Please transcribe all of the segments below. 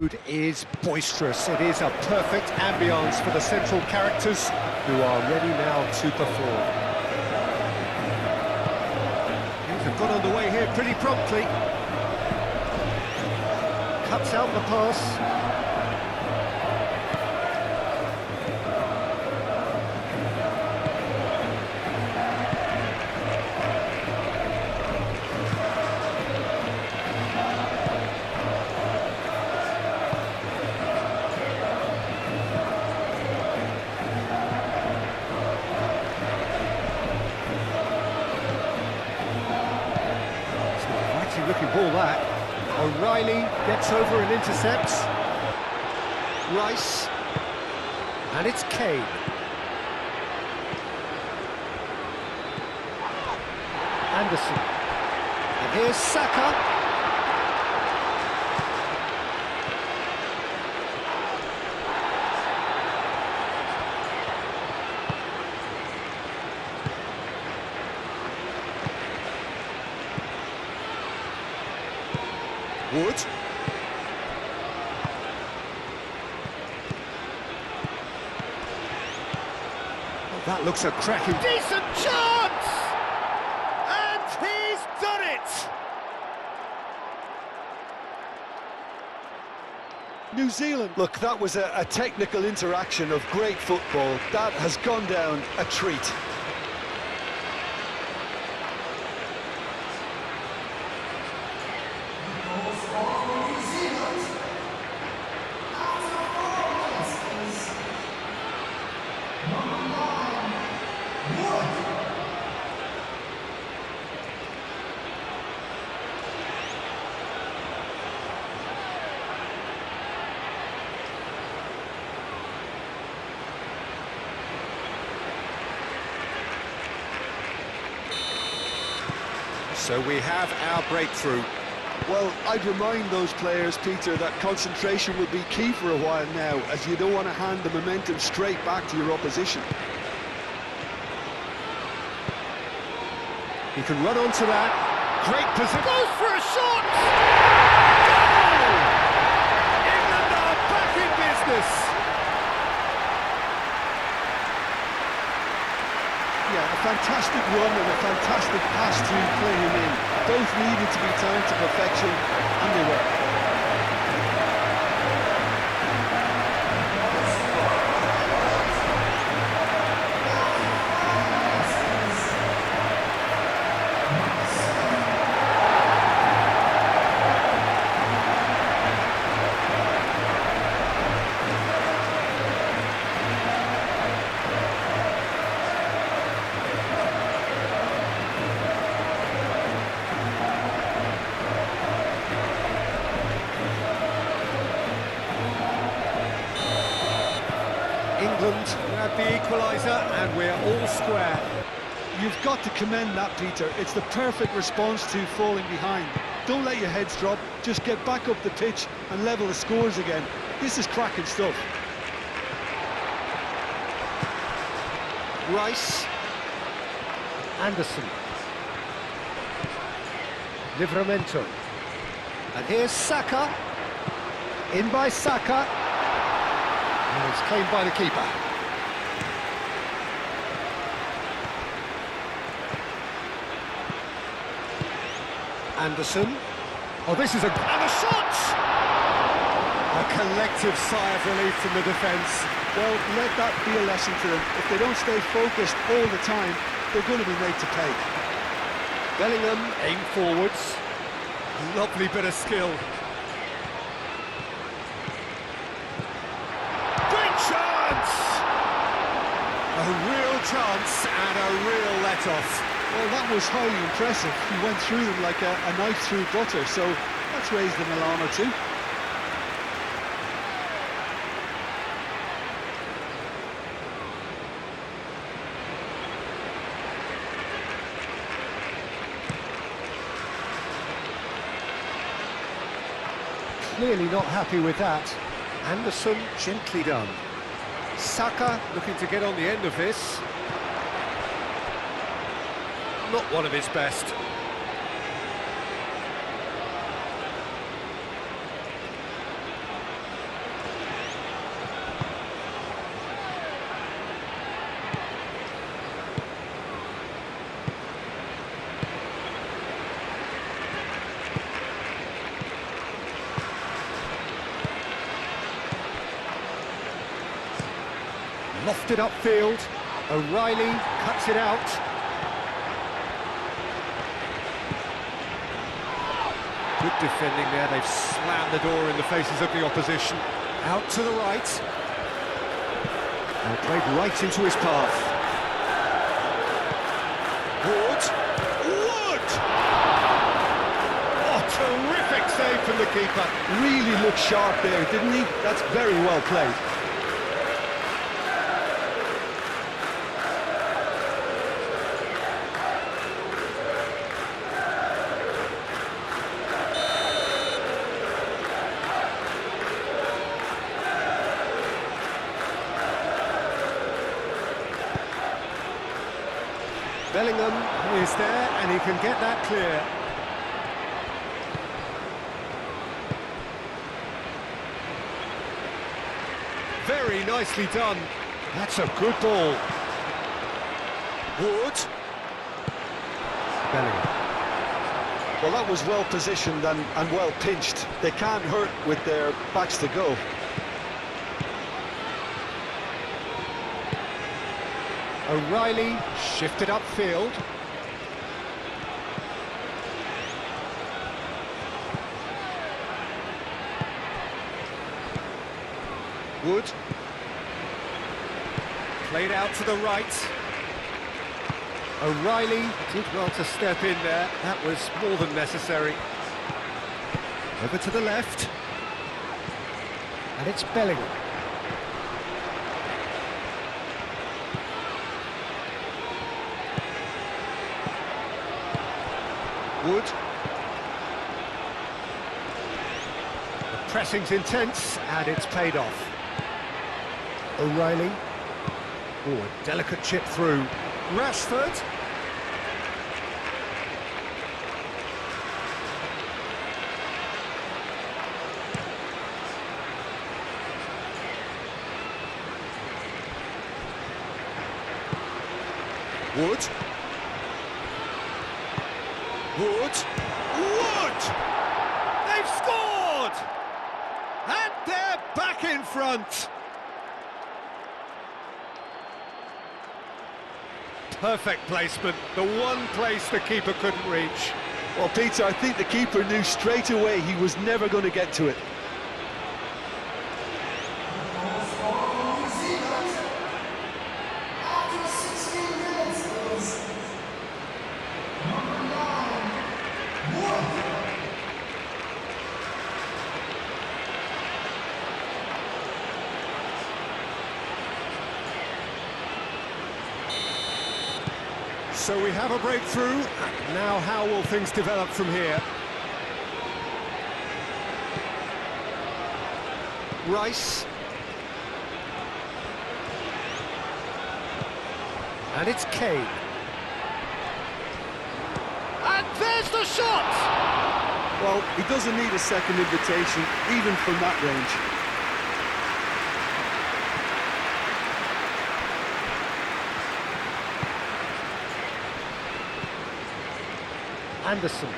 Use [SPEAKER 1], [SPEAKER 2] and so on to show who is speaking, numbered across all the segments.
[SPEAKER 1] Mood is boisterous. It is a perfect ambience for the central characters who are ready now to perform. Things have got underway here pretty promptly. Cuts out the pass. Looking ball that. O'Reilly gets over and intercepts. Rice. And it's Kane. Anderson. And here's Saka. Wood. Oh, that looks a cracking... Decent chance! And he's done it!
[SPEAKER 2] New Zealand. Look, that was a technical interaction of great football. That has gone down a treat.
[SPEAKER 1] So we have our breakthrough.
[SPEAKER 2] Well, I'd remind those players, Peter, that concentration will be key for a while now, as you don't want to hand the momentum straight back to your opposition.
[SPEAKER 1] He can run onto that. Great position. Goes for a shot! Goal! England are back in business.
[SPEAKER 2] Yeah, a fantastic run and a fantastic pass to play him in. Both needed to be timed to perfection, and they were.
[SPEAKER 1] England grab the equaliser and we're all square.
[SPEAKER 2] You've got to commend that, Peter. It's the perfect response to falling behind. Don't let your heads drop, just get back up the pitch and level the scores again. This is cracking stuff.
[SPEAKER 1] Rice. Anderson. Livramento. And here's Saka. In by Saka. And it's claimed by the keeper. Anderson. Oh, this is a... And a shot! A collective sigh of relief from the defence.
[SPEAKER 2] Well, let that be a lesson to them. If they don't stay focused all the time, they're going to be made to pay.
[SPEAKER 1] Bellingham, aim forwards. Lovely bit of skill. A real chance and a real let-off.
[SPEAKER 2] Well, that was highly impressive. He went through them like a knife through butter, so that's raised an alarm or two.
[SPEAKER 1] Clearly not happy with that. Anderson, gently done. Saka looking to get on the end of this. Not one of his best. Lofted upfield. O'Reilly cuts it out. Good defending there. They've slammed the door in the faces of the opposition. Out to the right. And played right into his path. Wood. Oh, terrific save from the keeper.
[SPEAKER 2] Really looked sharp there, didn't he? That's very well played.
[SPEAKER 1] Bellingham is there, and he can get that clear. Very nicely done. That's a good ball. Wood. Bellingham.
[SPEAKER 2] Well, that was well positioned and well pinched. They can't hurt with their backs to go.
[SPEAKER 1] O'Reilly shifted upfield. Wood. Played out to the right. O'Reilly did well to step in there. That was more than necessary. Over to the left. And it's Bellingham. Wood. The pressing's intense, and it's paid off. O'Reilly. Oh, a delicate chip through. Rashford. Wood. Wood! They've scored! And they're back in front! Perfect placement, the one place the keeper couldn't reach.
[SPEAKER 2] Well, Peter, I think the keeper knew straight away he was never going to get to it.
[SPEAKER 1] So we have a breakthrough. Now how will things develop from here? Rice. And it's Kane. And there's the shot!
[SPEAKER 2] Well, he doesn't need a second invitation, even from that range.
[SPEAKER 1] Anderson.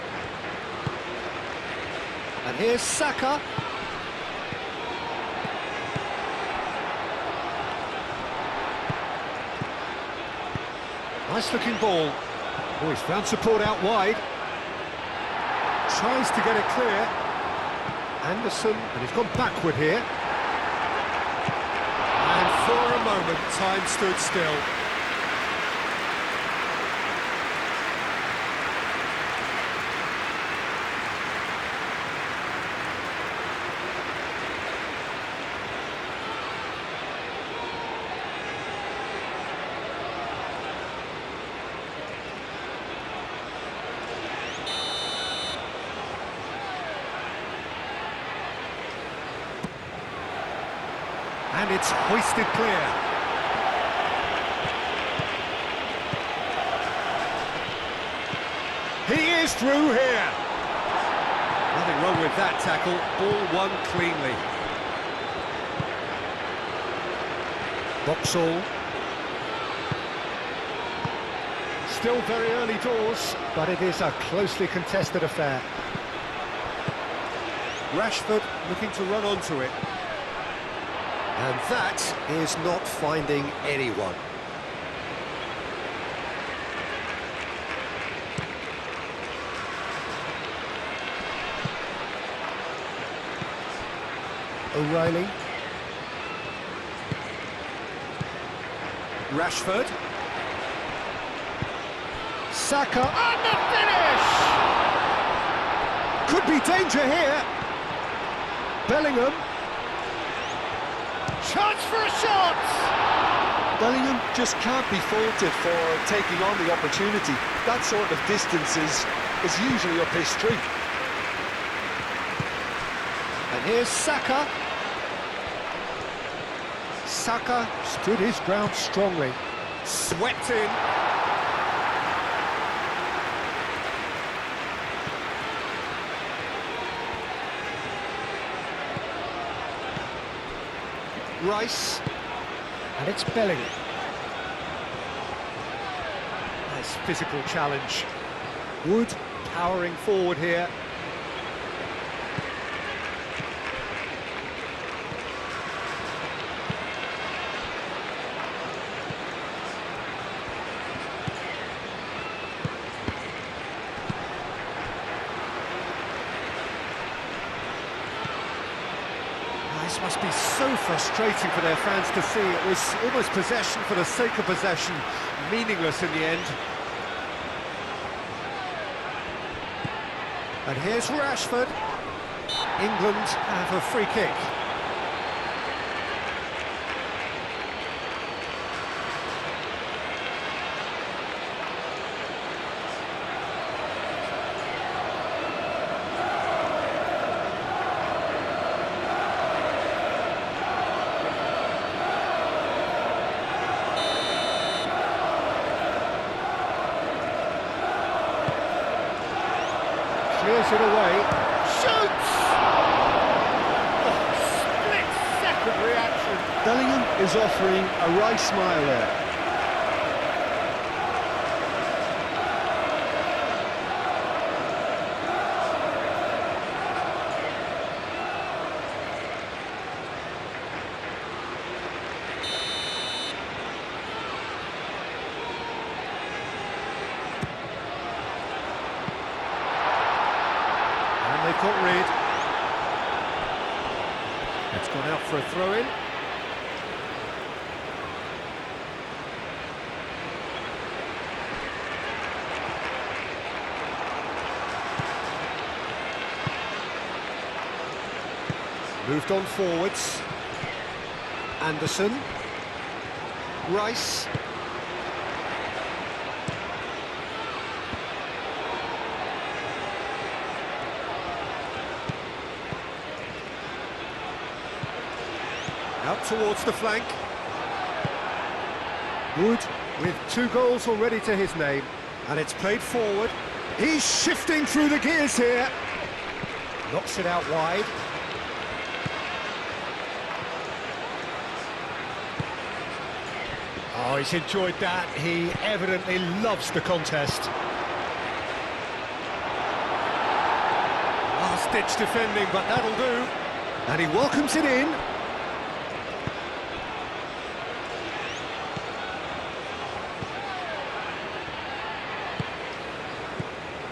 [SPEAKER 1] And here's Saka. Nice looking ball. Oh, he's found support out wide. Tries to get it clear. Anderson, and he's gone backward here. And for a moment, time stood still. And it's hoisted clear. He is through here. Nothing wrong with that tackle. Ball won cleanly. Vauxhall. Still very early doors, but it is a closely contested affair. Rashford looking to run onto it. And that is not finding anyone. O'Reilly. Rashford. Saka. And the finish! Could be danger here. Bellingham. Chance for a shot!
[SPEAKER 2] Bellingham just can't be faulted for taking on the opportunity. That sort of distance is usually up his street.
[SPEAKER 1] And here's Saka. Saka stood his ground strongly. Swept in. Rice. And it's Bellingham. Nice physical challenge. Wood powering forward here. This must be so frustrating for their fans to see. It was almost possession for the sake of possession, meaningless in the end. And here's Rashford. England have a free kick. Clears it away. Shoots! Oh, split-second reaction.
[SPEAKER 2] Bellingham is offering a wry smile there.
[SPEAKER 1] They've got rid. It's gone out for a throw-in. Moved on forwards. Anderson. Rice. Out towards the flank. Wood with 2 goals already to his name. And it's played forward. He's shifting through the gears here. Knocks it out wide. Oh, he's enjoyed that. He evidently loves the contest. Last-ditch defending, but that'll do. And he welcomes it in.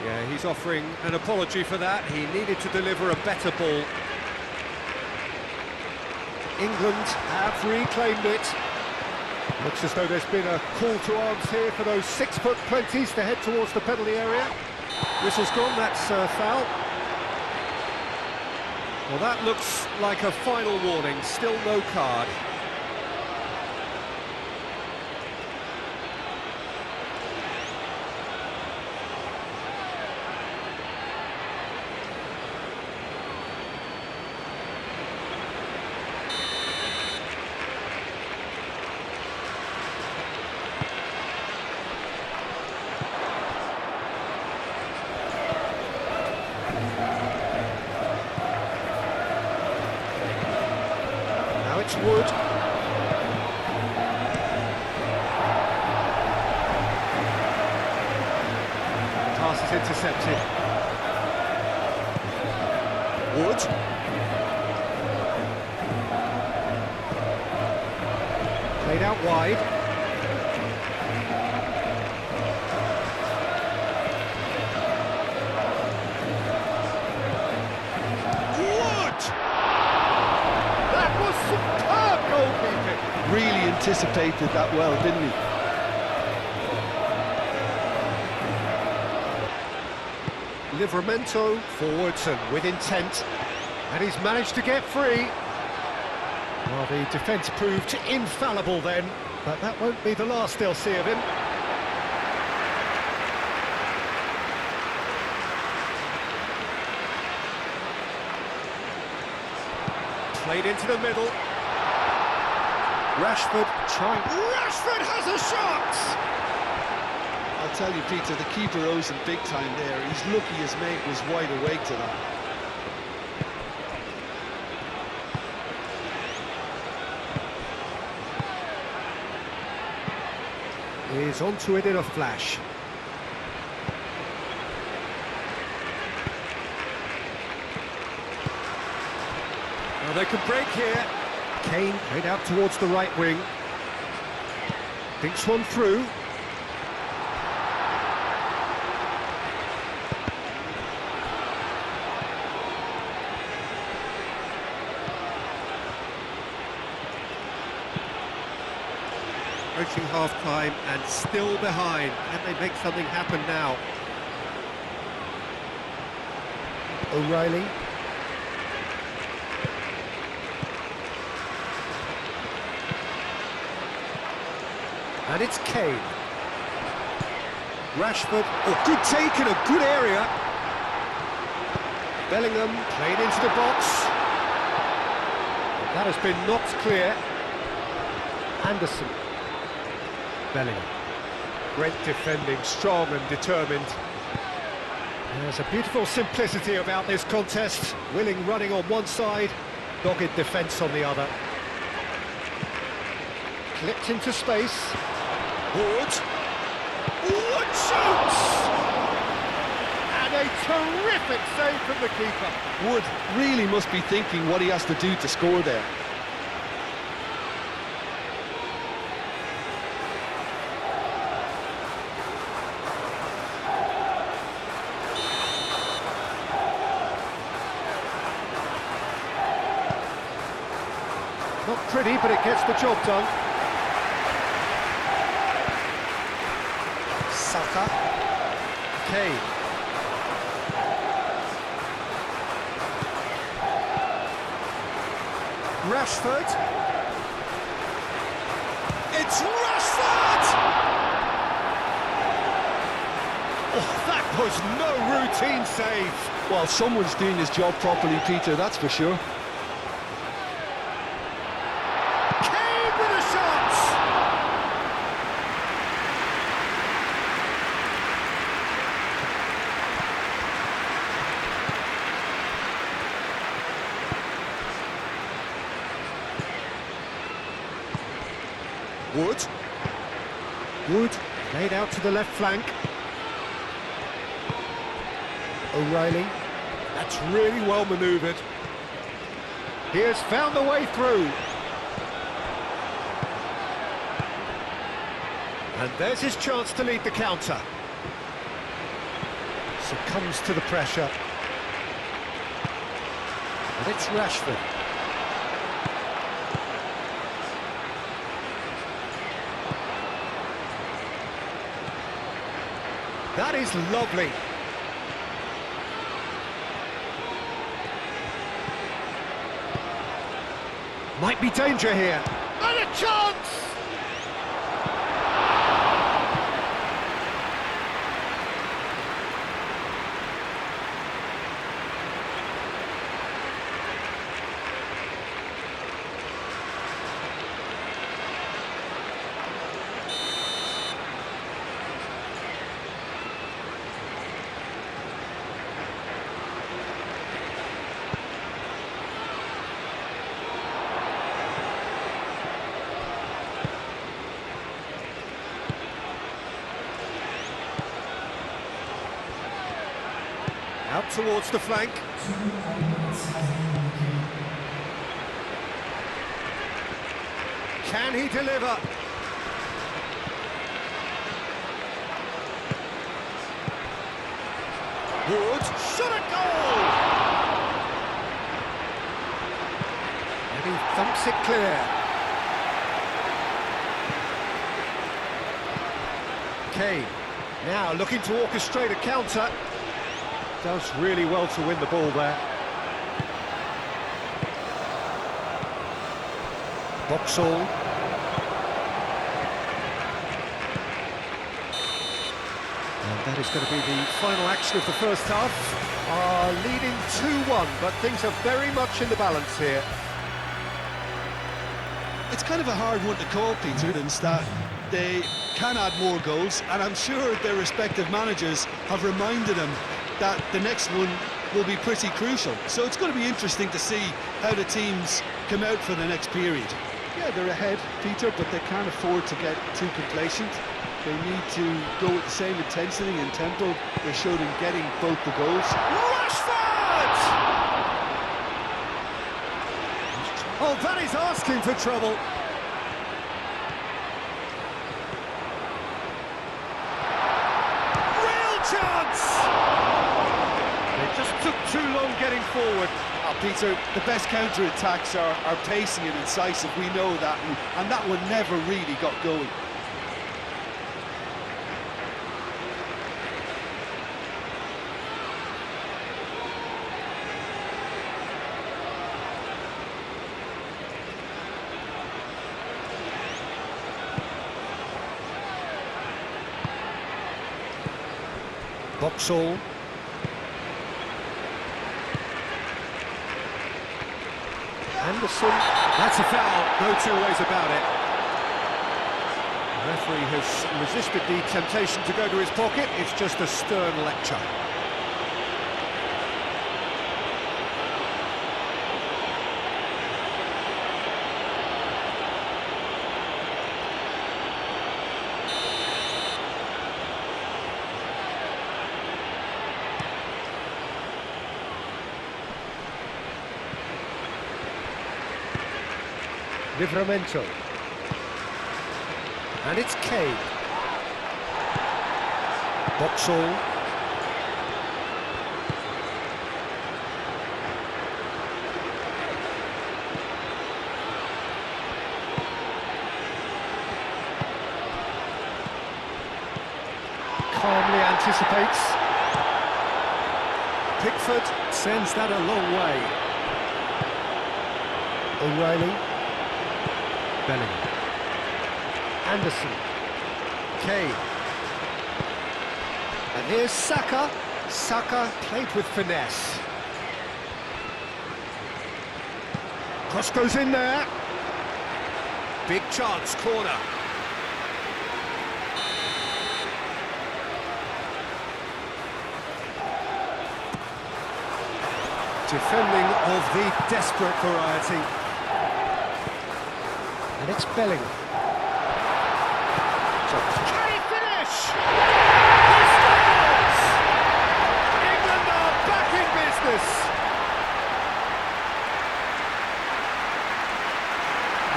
[SPEAKER 1] Yeah, he's offering an apology for that. He needed to deliver a better ball. England have reclaimed it. Looks as though there's been a call to arms here for those 6'20" to head towards the penalty area. Whistle's gone, that's a foul. Well, that looks like a final warning, still no card. It's Wood. Pass is intercepted. Wood. Played out wide. Wood! That was superb goalkeeping.
[SPEAKER 2] Really anticipated that well, didn't he?
[SPEAKER 1] Livramento forwards and with intent, and he's managed to get free. Well, the defence proved infallible then, but that won't be the last they'll see of him. Played into the middle. Rashford trying. Rashford has a shot!
[SPEAKER 2] I'll tell you, Peter, the keeper owes him big time there. He's lucky his mate was wide awake to that.
[SPEAKER 1] He's onto it in a flash. Well, they can break here. Kane played out towards the right wing. Thinks one through. Approaching half-time and still behind. Can they make something happen now? O'Reilly. And it's Kane. Rashford. Oh, good take in a good area. Bellingham played into the box. That has been knocked clear. Anderson. Bellingham. Great defending, strong and determined. There's a beautiful simplicity about this contest. Willing running on one side, dogged defence on the other. Clipped into space. Wood. Wood shoots! And a terrific save from the keeper.
[SPEAKER 2] Wood really must be thinking what he has to do to score there.
[SPEAKER 1] Not pretty, but it gets the job done. Saka. Kane. Rashford. It's Rashford! Oh, that was no routine save.
[SPEAKER 2] Well, someone's doing his job properly, Peter, that's for sure.
[SPEAKER 1] Kane with a shot! Wood. Wood laid out to the left flank. O'Reilly. That's really well manoeuvred. He has found the way through. And there's his chance to lead the counter. Succumbs to the pressure. And it's Rashford. That is lovely. Might be danger here. And a chance! Out towards the flank. Can he deliver? Wood, shot at goal! And he thumps it clear. Kane, now looking to orchestrate a counter. Does really well to win the ball there. Boxall. And that is going to be the final action of the first half. Leading 2-1, but things are very much in the balance here.
[SPEAKER 2] It's kind of a hard one to call, Peter, in that they can add more goals, and I'm sure their respective managers have reminded them that the next one will be pretty crucial. So it's going to be interesting to see how the teams come out for the next period. Yeah, they're ahead, Peter, but they can't afford to get too complacent. They need to go with the same intensity and tempo they showed in getting both the goals.
[SPEAKER 1] Rashford! Oh, that is asking for trouble. Real chance! They just took too long getting forward.
[SPEAKER 2] Peter, the best counter-attacks are pacey and incisive, we know that, and that one never really got going.
[SPEAKER 1] Boxall. Anderson, that's a foul, no two ways about it. The referee has resisted the temptation to go to his pocket, it's just a stern lecture. Livramento. And it's Kane. Boxall. Calmly anticipates. Pickford sends that a long way. O'Reilly. Bellingham. Anderson. Kane. And here's Saka. Saka played with finesse. Cross goes in there. Big chance, corner. Defending of the desperate variety. And it's Bellingham. Can he finish? He scores! England are back in business.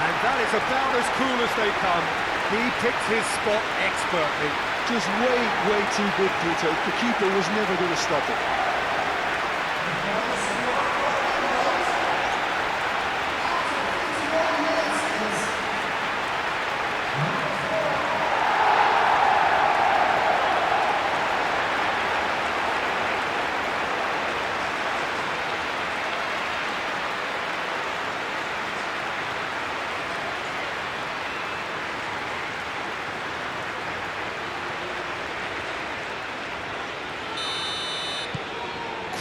[SPEAKER 1] And that is about as cool as they come. He picked his spot expertly.
[SPEAKER 2] Just way too good, Peter. The keeper was never going to stop it.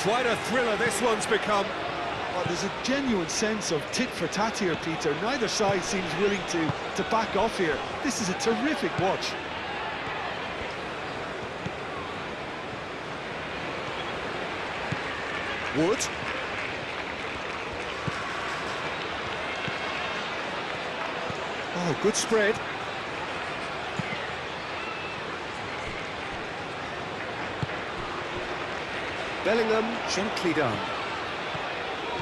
[SPEAKER 1] Quite a thriller this one's become.
[SPEAKER 2] Well, there's a genuine sense of tit for tat here, Peter. Neither side seems willing to back off here. This is a terrific watch.
[SPEAKER 1] Wood. Oh, good spread. Bellingham, gently done.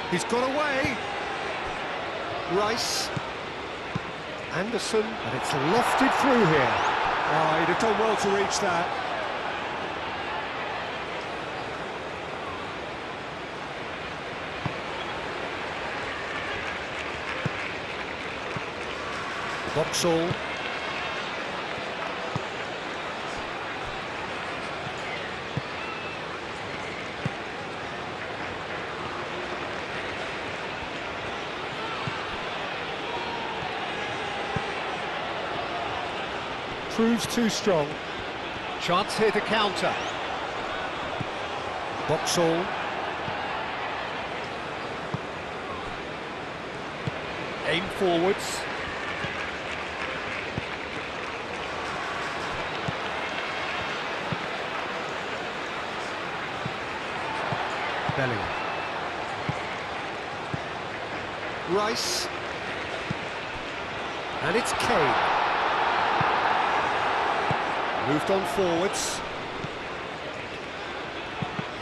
[SPEAKER 1] He's got away. Rice. Anderson, and it's lofted through here. Oh, he'd have done well to reach that. Boxall. Proves too strong. Chance here to counter. Boxall. Aim forwards. Bellingham. Rice. And it's Kane. Moved on forwards.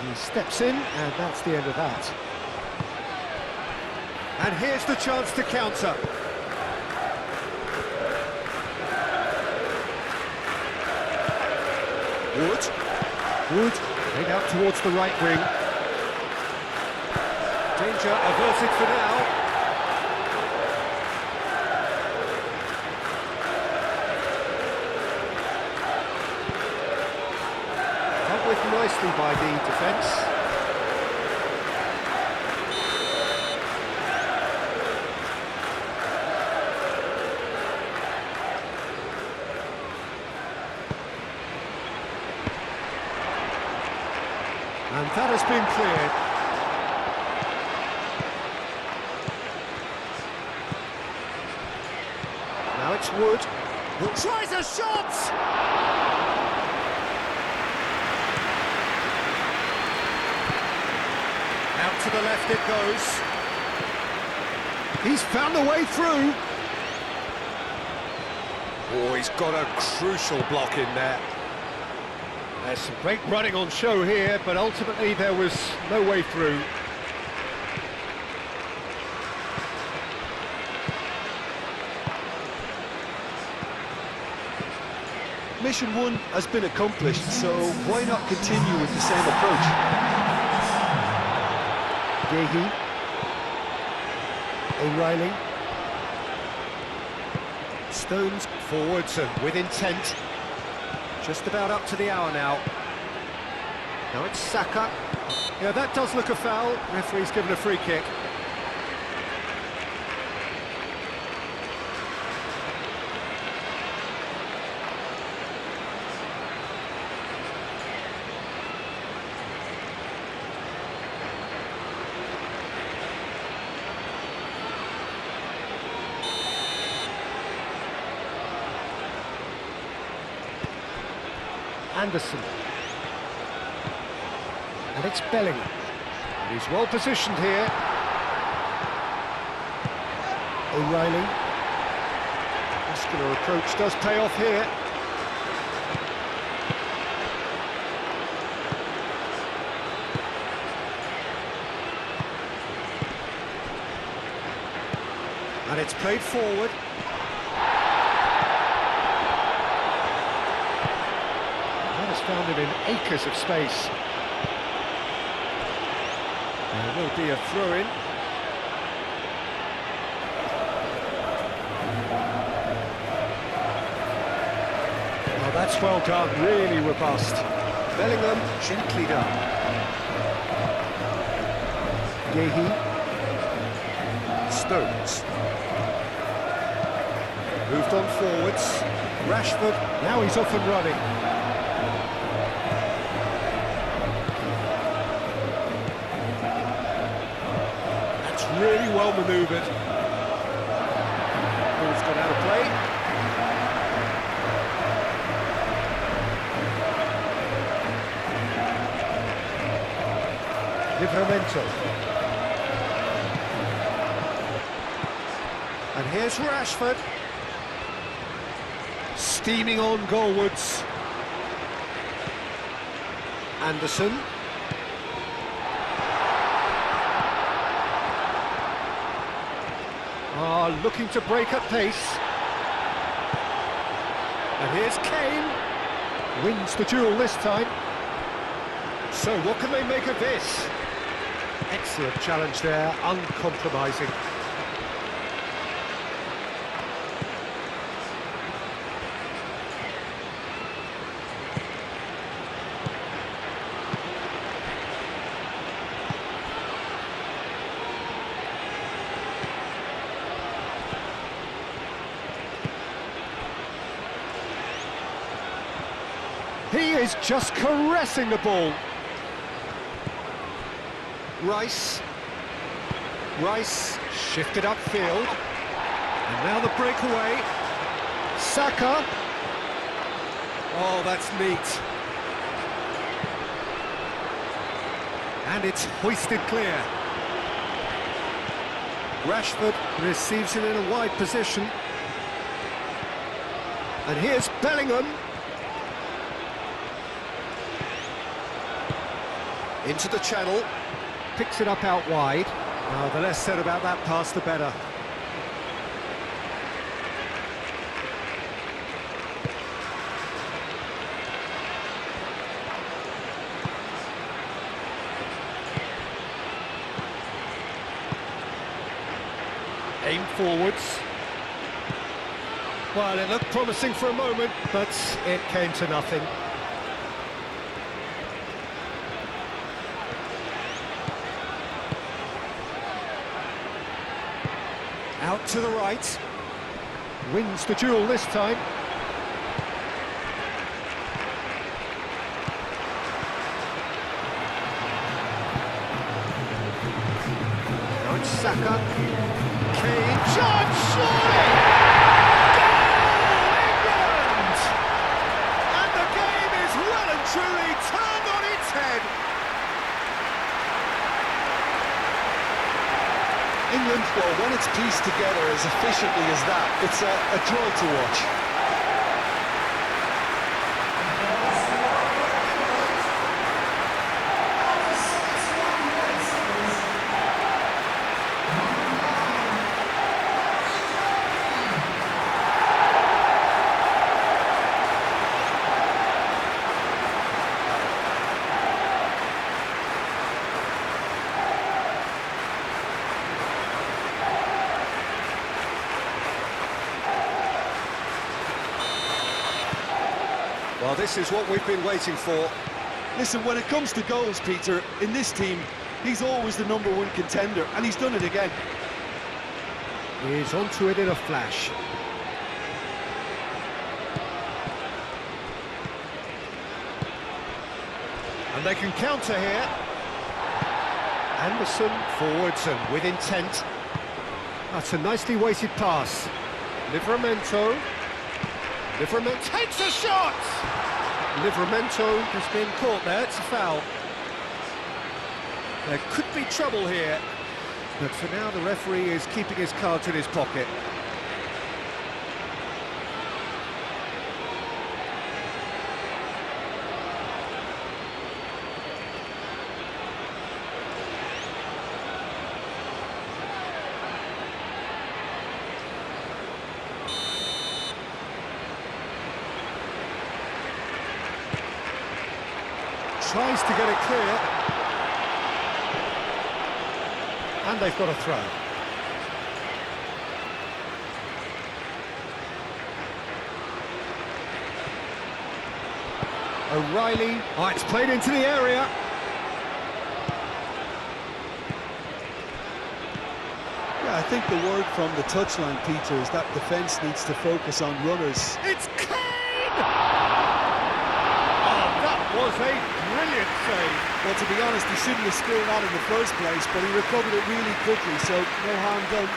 [SPEAKER 1] He steps in, and that's the end of that. And here's the chance to counter. Wood. Played out towards the right wing. Danger averted for now. Dealt with nicely by the defence. And that has been cleared. Now it's Wood, who tries a shot! Out to the left it goes. He's found a way through. Oh, he's got a crucial block in there. There's some great running on show here, but ultimately there was no way through.
[SPEAKER 2] Mission 1 has been accomplished, so why not continue with the same approach?
[SPEAKER 1] Yehi. O'Reilly. Stones forwards and with intent. Just about up to the hour now. Now it's Saka. Yeah, that does look a foul. Referee's given a free kick. Anderson. And it's Bellingham. And he's well positioned here. O'Reilly. Muscular approach does pay off here. And it's played forward. Found him in acres of space. There will be a throw-in. Oh, that's well done, really robust. Bellingham, gently done. Yehi. Stones. Moved on forwards. Rashford, now he's off and running. Really well manoeuvred. Ball's gone out of play. Livramento. And here's Rashford. Steaming on goalwards. Anderson. Looking to break at pace. And here's Kane. Wins the duel this time. So what can they make of this? Excellent challenge there, uncompromising. He is just caressing the ball. Rice shifted upfield, and now the breakaway. Saka. Oh, that's neat. And it's hoisted clear. Rashford receives it in a wide position. And here's Bellingham. Into the channel. Picks it up out wide. Now, the less said about that pass, the better. Aim forwards. Well, it looked promising for a moment, but it came to nothing. Out to the right. Wins the duel this time. Now it's Saka. Kane. Chance, surely! Goal, England! And the game is well and truly turned on its head.
[SPEAKER 2] England, well, when it's pieced together as efficiently as that, it's a joy to watch.
[SPEAKER 1] Well, this is what we've been waiting for.
[SPEAKER 2] Listen, when it comes to goals, Peter, in this team, he's always the #1 contender, and he's done it again.
[SPEAKER 1] He's onto it in a flash. And they can counter here. Anderson forwards and with intent. That's a nicely weighted pass. Livramento takes a shot! Livramento has been caught there, it's a foul. There could be trouble here, but for now the referee is keeping his cards in his pocket. Tries to get it clear. And they've got a throw. O'Reilly. Oh, it's played into the area.
[SPEAKER 2] Yeah, I think the word from the touchline, Peter, is that defence needs to focus on runners.
[SPEAKER 1] It's Kane! Oh, that was a brilliant save.
[SPEAKER 2] Well, to be honest, he shouldn't have spilled that in the first place, but he recovered it really quickly, so no harm done.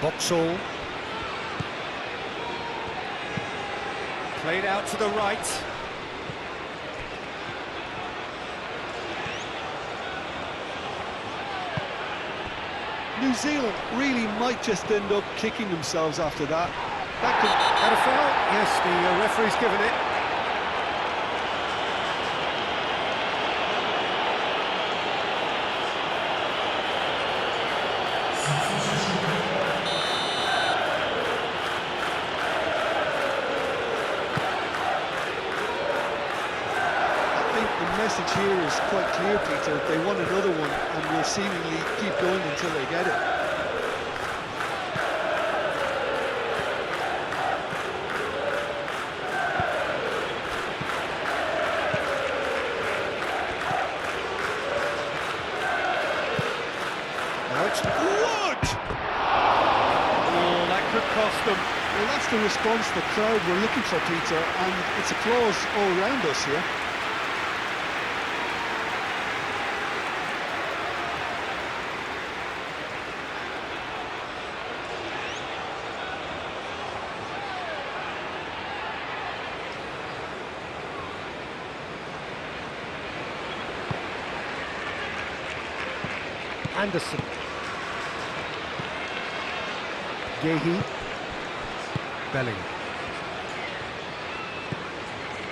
[SPEAKER 1] Boxall. Played out to the right.
[SPEAKER 2] New Zealand really might just end up kicking themselves after that.
[SPEAKER 1] That a foul? Yes, the referee's given it.
[SPEAKER 2] the message here is quite clear, Peter. They want another one and will seemingly keep going until they get it.
[SPEAKER 1] Now it's Wood! Oh, that could cost them.
[SPEAKER 2] Well, that's the response the crowd were looking for, Peter, and it's applause all around us here.
[SPEAKER 1] Anderson. Yehi. Bellingham.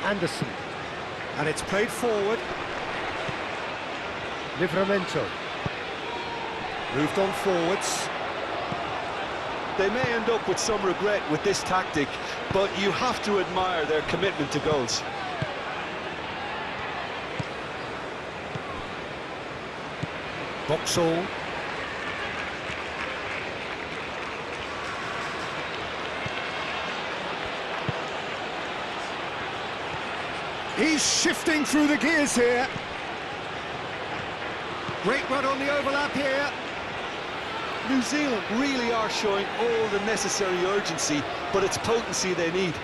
[SPEAKER 1] Anderson. And it's played forward. Livramento. Moved on forwards.
[SPEAKER 2] They may end up with some regret with this tactic, but you have to admire their commitment to goals.
[SPEAKER 1] Vauxhall. He's shifting through the gears here. Great run on the overlap here.
[SPEAKER 2] New Zealand really are showing all the necessary urgency, but it's potency they need.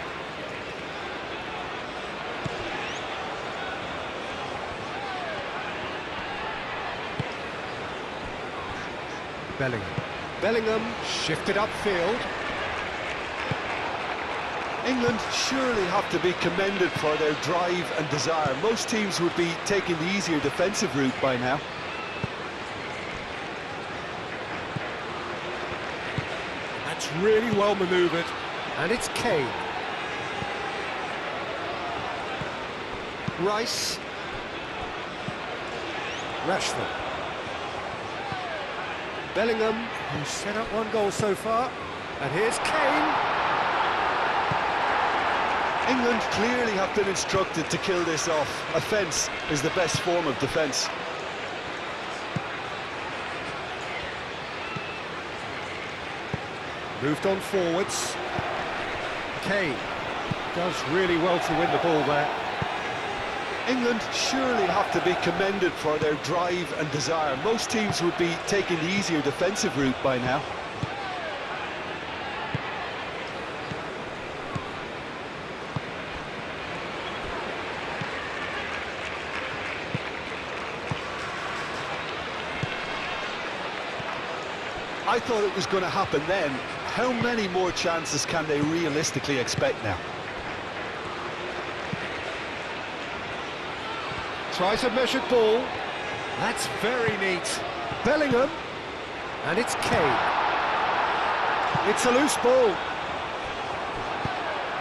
[SPEAKER 1] Bellingham. Bellingham shifted upfield.
[SPEAKER 2] England surely have to be commended for their drive and desire. Most teams would be taking the easier defensive route by now.
[SPEAKER 1] That's really well manoeuvred. And it's Kane. Rice. Rashford. Bellingham, who's set up one goal so far. And here's Kane.
[SPEAKER 2] England clearly have been instructed to kill this off. Offence is the best form of defence.
[SPEAKER 1] Moved on forwards. Kane does really well to win the ball there.
[SPEAKER 2] England surely have to be commended for their drive and desire. Most teams would be taking the easier defensive route by now. I thought it was going to happen then. How many more chances can they realistically expect now?
[SPEAKER 1] Tries a measured ball. That's very neat. Bellingham. And it's Kane. It's a loose ball.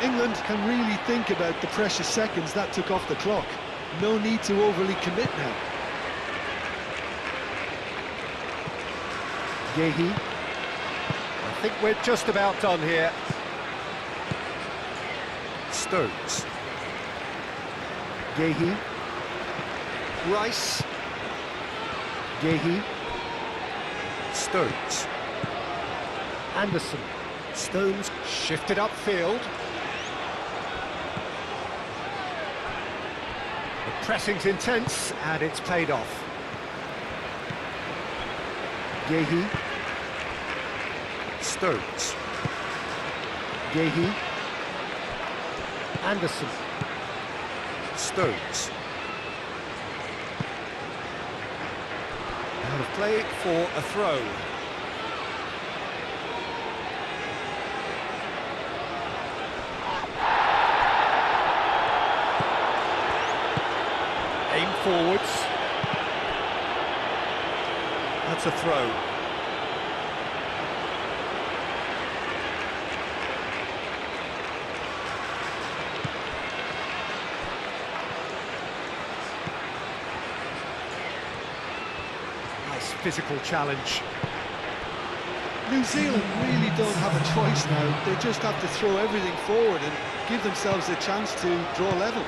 [SPEAKER 2] England can really think about the precious seconds that took off the clock. No need to overly commit now.
[SPEAKER 1] Yehi. I think we're just about done here. Stones. Yehi. Rice. Yehi. Stones. Anderson. Stones shifted upfield. The pressing's intense and it's paid off. Yehi. Stones. Yehi. Anderson. Stones. Out of play for a throw. Aim forwards. That's a throw. Nice physical challenge.
[SPEAKER 2] New Zealand really don't have a choice now. They just have to throw everything forward and give themselves a chance to draw level.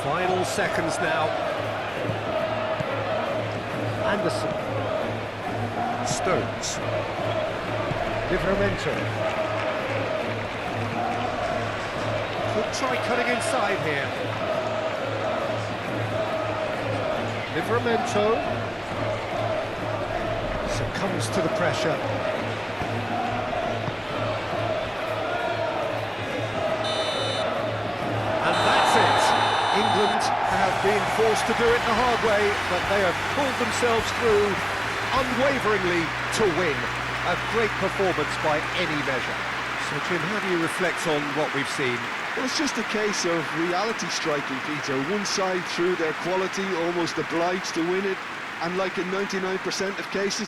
[SPEAKER 1] Final seconds now. Anderson. Stones. Livramento. Could try cutting inside here. Livramento succumbs to the pressure. And that's it. England have been forced to do it the hard way, but they have pulled themselves through unwaveringly to win. A great performance by any measure. So, Jim, how do you reflect on what we've seen?
[SPEAKER 2] Well, it's just a case of reality striking, Peter. One side, through their quality, almost obliged to win it, and like in 99% of cases,